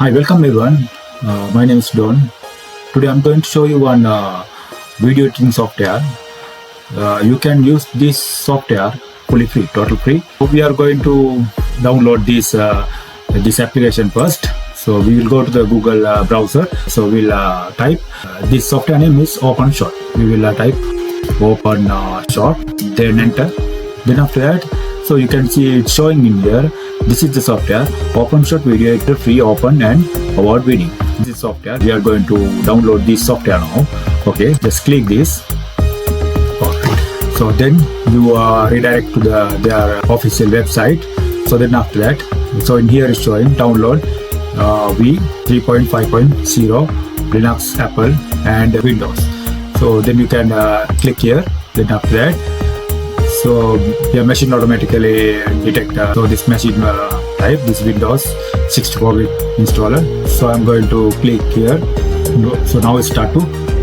Hi, welcome everyone. My name is Don. Today I'm going to show you one video editing software. You can use this software fully free, total free. So we are going to download this application first. So we will go to the Google browser. So we'll type this software name is OpenShot. We will type OpenShot, then enter. Then after that, so you can see it's showing in here. This is the software OpenShot Video Editor, free, open and award winning. This is software. We are going to download this software now. Okay, just click this. So then you redirect to their official website. So then after that, so in here is showing download V 3.5.0 Linux, Apple and Windows. So then you can click here. Then after that, so your machine automatically detect so this machine type, this Windows 64-bit installer. So I'm going to click here. So now it start to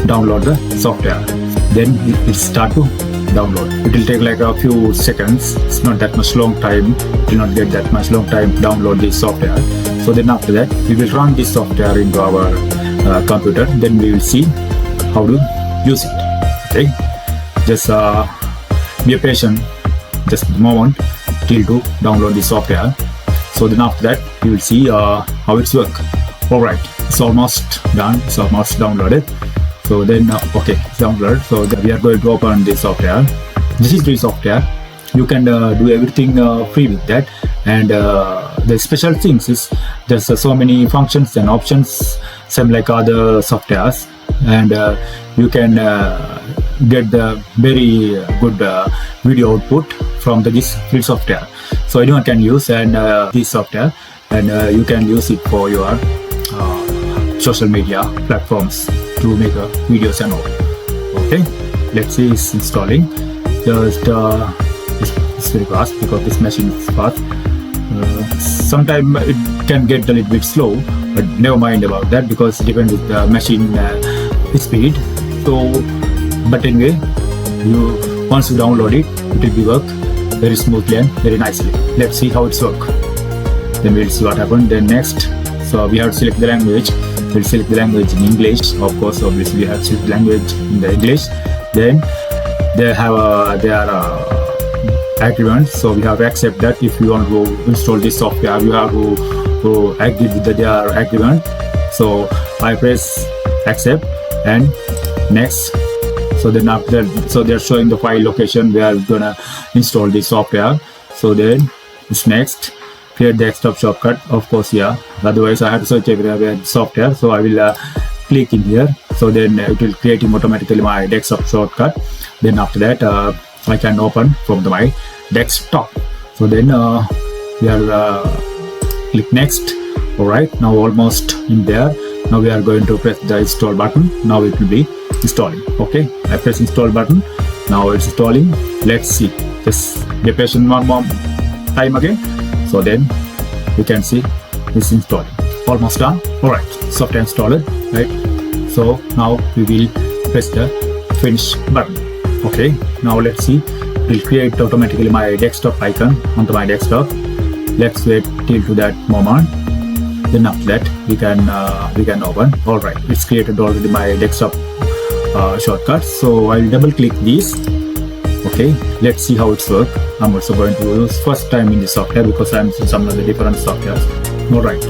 download the software. Then it will start to download. It will take like a few seconds. It's not that much long time. It will not get that much long time to download this software. So then after that, we will run this software into our computer. Then we will see how to use it. Okay, just be patient just a moment till to download the software. So then after that you will see how it's work. Alright, it's almost done, it's almost downloaded. So then okay, it's downloaded. So we are going to open the software. This is free software. You can do everything free with that. And the special things is there's so many functions and options, same like other softwares. And you can get the very good video output from this free software. So anyone can use and this software, and you can use it for your social media platforms to make videos and all. Okay, let's see, it's installing. Just it's very fast because this machine is fast. Sometimes it can get a little bit slow, but never mind about that because it depends with the machine speed. So but anyway, once you download it, it will be work very smoothly and very nicely. Let's see how it's work. Then we'll see what happened. Then next, so we have to select the language. We'll select the language in English, of course. Obviously, we have to select the language in the English. Then they have their agreement. So we have to accept that. If you want to install this software, you have to agree with their agreement. So I press accept and next. So then after that, so they're showing the file location where we're gonna install this software. So then it's next, create the desktop shortcut. Of course, yeah. Otherwise, I have to search everywhere the software. So I will click in here. So then it will create automatically my desktop shortcut. Then after that, I can open from my desktop. So then we are click next. All right, now almost in there. Now we are going to press the install button. Now it will be installing. Okay, I press install button. Now it's installing. Let's see. Just be patient one more time again. So then you can see it's installing. Almost done. Alright, software installed. Right. So now we will press the finish button. Okay, now let's see. It will create automatically my desktop icon onto my desktop. Let's wait till to that moment. Then after that we can open. Alright, it's created already my desktop shortcut. So I'll double click this. Okay, let's see how it's work. I'm also going to use first time in this software because I'm using some of the different softwares. Alright,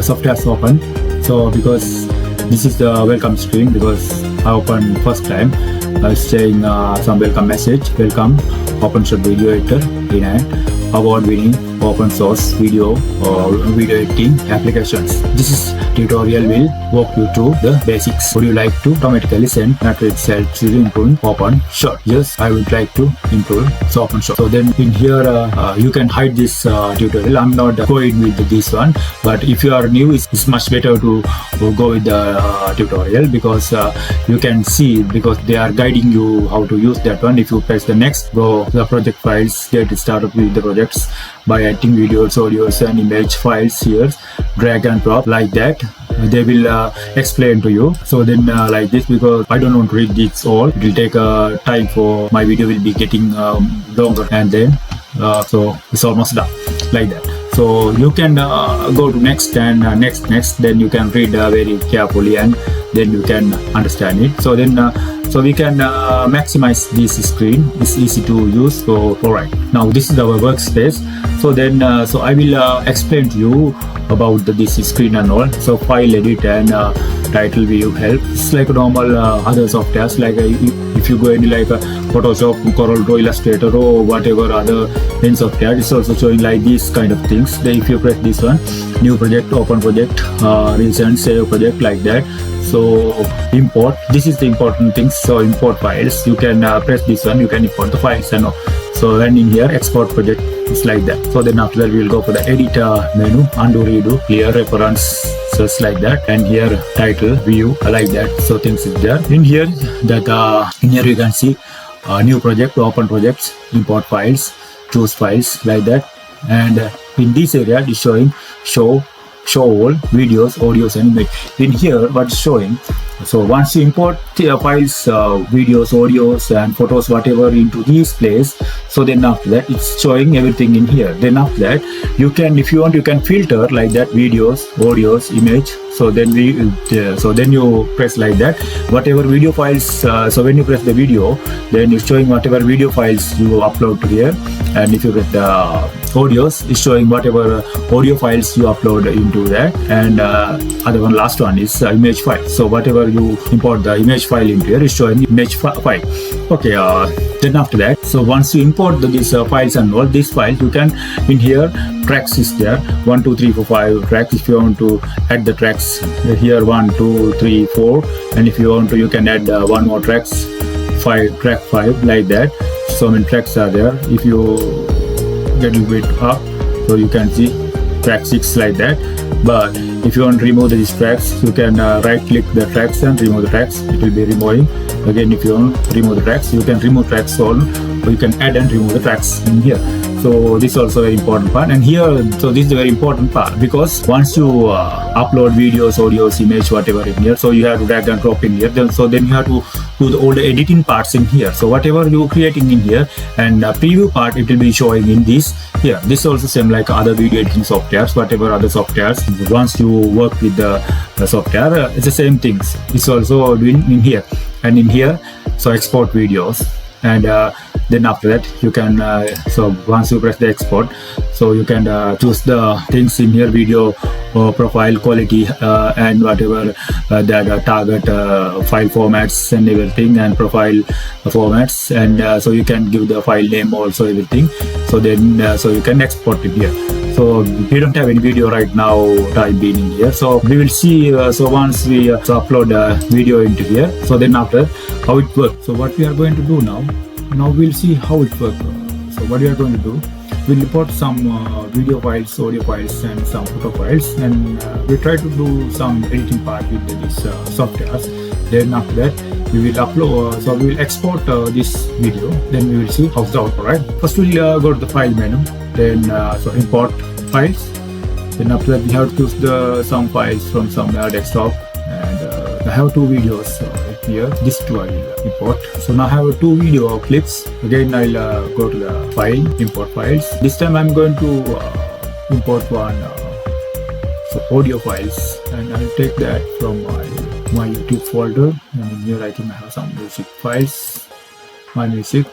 software is open. So because this is the welcome screen, because I opened first time, I was saying some welcome message. Welcome OpenShot Video Editor in an award-winning open source video or video editing applications. This tutorial will walk you through the basics. Would you like to automatically send matrix itself to improve OpenShot? Yes, I would like to improve OpenShot. So then in here you can hide this tutorial. I'm not going with this one, but if you are new, it's much better to go with the tutorial because you can see, because they are guiding you how to use that one. If you press the next, go the project files, get started with the projects by adding videos, audios and image files here, drag and drop like that. They will explain to you. So then like this, because I don't want to read this all, it will take time for my video will be getting longer, and then so it's almost done like that. So you can go to next and next, then you can read very carefully, and then you can understand it. So then so we can maximize this screen. It's easy to use. So alright, now this is our workspace. So then so I will explain to you about this screen and all. So file edit and title view help. It's like normal other softwares, like if you go any like Photoshop, Corel Draw, Illustrator, or whatever other pen software, it's also showing like these kind of things. Then if you press this one, new project, open project, recent, save project, like that. So import, this is the important thing. So import files, you can press this one, you can import the files and all. So then in here, export project, it's like that. So then after that, we will go for the editor menu, undo, redo, clear references, like that, and here title, view, like that. So things is there. In here, that in here you can see new project, open projects, import files, choose files, like that. And in this area, it is showing show all videos, audios, and image. In here, what's showing, so once you import files, videos, audios, and photos, whatever, into this place, so then after that it's showing everything in here. Then after that, you can, if you want, you can filter like that, videos, audios, image. So then so then you press like that, whatever video files. So when you press the video, then it's showing whatever video files you upload to here. And if you get the audios, it's showing whatever audio files you upload into that. And other one, last one is image file. So whatever you import the image file into here is showing image file. Okay, then after that, so once you import these files and all these files, you can, in here, tracks is there, 1 2 3 4 5 tracks. If you want to add the tracks here, 1 2 3 4, and if you want to, you can add one more tracks, track 5, like that. So many tracks are there. If you get a bit up, so you can see track 6, like that. But if you want to remove these tracks, you can right click the tracks and remove the tracks. It will be removing. Again, if you want to remove the tracks, you can remove tracks all, or you can add and remove the tracks in here. So this is also a very important part. And here, so this is a very important part, because once you upload videos, audios, image, whatever in here, so you have to drag and drop in here. So then you have to do all the editing parts in here. So whatever you're creating in here, and preview part, it will be showing in this here. This is also same like other video editing softwares, whatever other softwares. Once you work with the software, it's the same things. It's also doing in here. And in here, so export videos. And then after that, you can so once you press the export, so you can choose the things in here, video, profile, quality, and whatever that target file formats and everything, and profile formats. And so you can give the file name also, everything. So then so you can export it here. So we don't have any video right now time being in here. So we will see, so once we upload a video into here, so then after how it works. So what we are going to do now we'll see how it works. So what we are going to do, we'll import some video files, audio files, and some photo files, and we try to do some editing part with this software. Then after that, we will upload, so we will export this video, then we will see how's the output, right? First we'll go to the file menu, then so import files. Then after that, we have to choose some files from some desktop, and I have two videos here. This two I will import. So now I have two video clips. Again, I'll go to the file, import files. This time I'm going to import one so audio files, and I'll take that from my YouTube folder. And in here I think I have some music files, my music.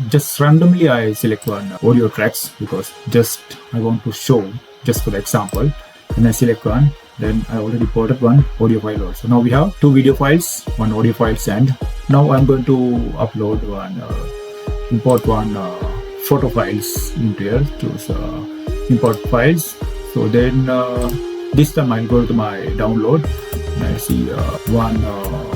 Just randomly I select one audio tracks, because just I want to show just for the example, and I select one. Then I already imported one audio file also. Now we have two video files, one audio files, and now I'm going to upload one, import one photo files into here. Choose import files. So then this time I'll go to my download, and I see one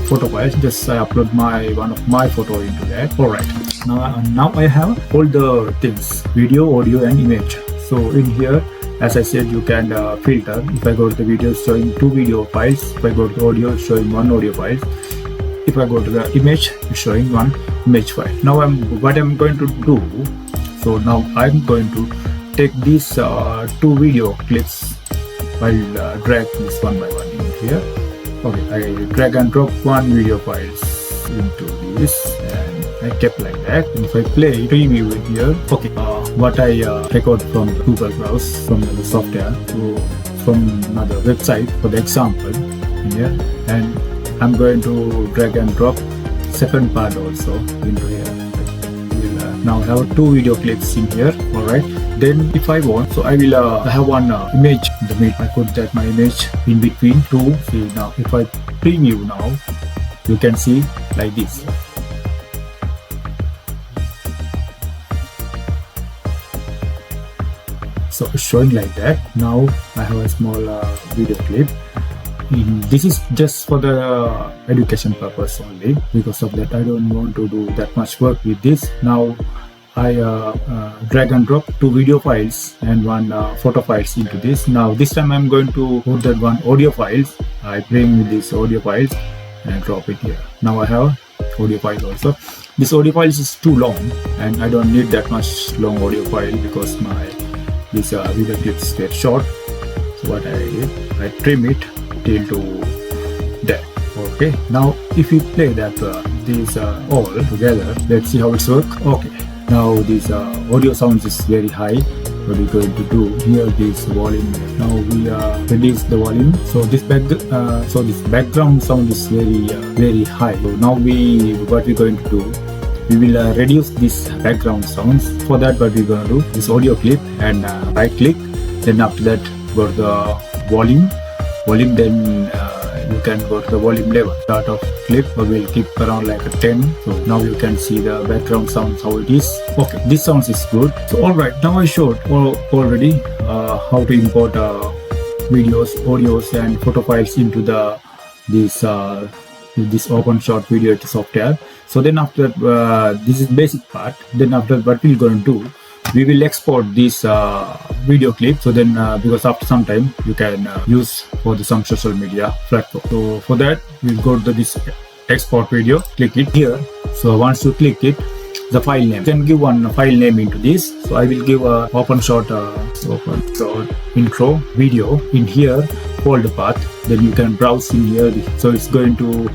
photo file. Just I upload one of my photo into that. Alright, now I have all the things, video, audio, and image. So in here, as I said, you can filter. If I go to the video, showing two video files. If I go to the audio, showing one audio file. If I go to the image, it's showing one image file. Now what I'm going to do, so now I'm going to take these two video clips. I'll drag this one by one in here. Okay, I drag and drop one video files into this, and I kept like that. And if I play preview it here, okay, what I record from the Google Browse, from the software, to from another website for the example here, and I'm going to drag and drop second part also into here. We'll now have two video clips in here. Alright, then if I want, so I will have one image in the middle. I put that my image in between two. See, now if I preview now, you can see like this. So it's showing like that. Now I have a small video clip. This is just for the education purpose only. Because of that, I don't want to do that much work with this. Now I drag and drop two video files and one photo files into this. Now this time I'm going to put that one audio files. I bring this audio files and drop it here. Now I have audio file also. This audio file is too long and I don't need that much long audio file because this video clips get short. So what I did, I trim it till to that. Okay, now if you play that these all together, let's see how it's work. Okay, now this audio sounds is very high. What we're going to do here, this volume. Now we reduce the volume. So this background sound is very high. So now what we're going to do, we will reduce this background sounds. For that, what we're going to do, this audio clip and right click. Then after that, go to the volume. Then you can go to the volume level. Start of clip, we'll keep around like a 10. So now you can see the background sounds how it is. Okay, this sounds is good. So alright, now I showed already how to import videos, audios and photo files into this OpenShot video editor software. So then after this is basic part. Then after what we're going to do, we will export this video clip. So then because after some time you can use for some social media platform. So for that we'll go to this export video, click it here. So once you click it, the file name, you can give one file name into this. So I will give a OpenShot intro video in here, folder path. Then you can browse in here. So it's going to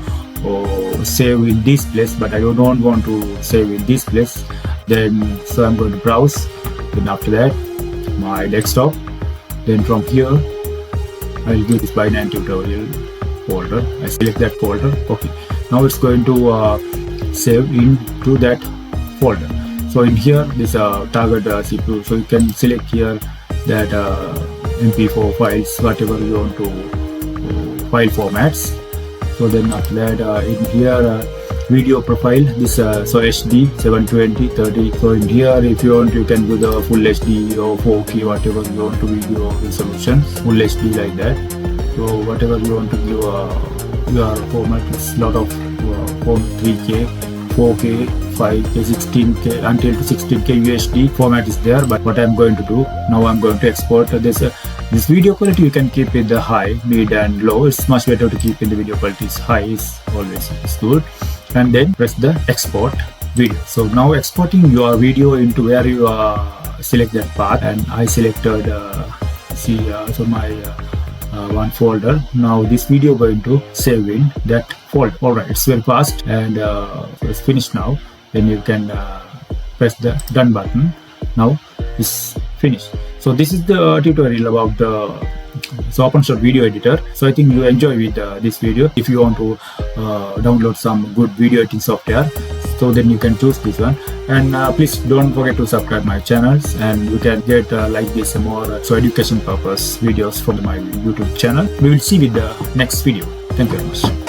save in this place, but I don't want to save in this place. Then so I'm going to browse. Then after that, my desktop. Then from here, I'll give this binary tutorial folder. I select that folder. Okay. Now it's going to save into that folder. So in here, this target CPU. So you can select here that MP4 files, whatever you want to file formats. So then after that, in here video profile, this so HD 720 30. So in here, if you want, you can do the full HD or 4K, whatever you want to video resolution, full HD like that. So whatever you want to do, your format is lot of 3K, 4K, 5K, 16K until to 16K UHD format is there. But what I'm going to do now, I'm going to export this video quality. You can keep it the high, mid and low. It's much better to keep in the video quality is high, is always good. And then press the export video. So now exporting your video into where you select that path, and I selected so my one folder. Now this video going to save in that folder. Alright, it's very fast, and so it's finished now. Then you can press the done button. Now it's finished. So this is the tutorial about the OpenShot video editor. So I think you enjoy with this video. If you want to download some good video editing software, so then you can choose this one. And please don't forget to subscribe my channels, and you can get like this more education purpose videos from my YouTube channel. We will see with the next video. Thank you very much.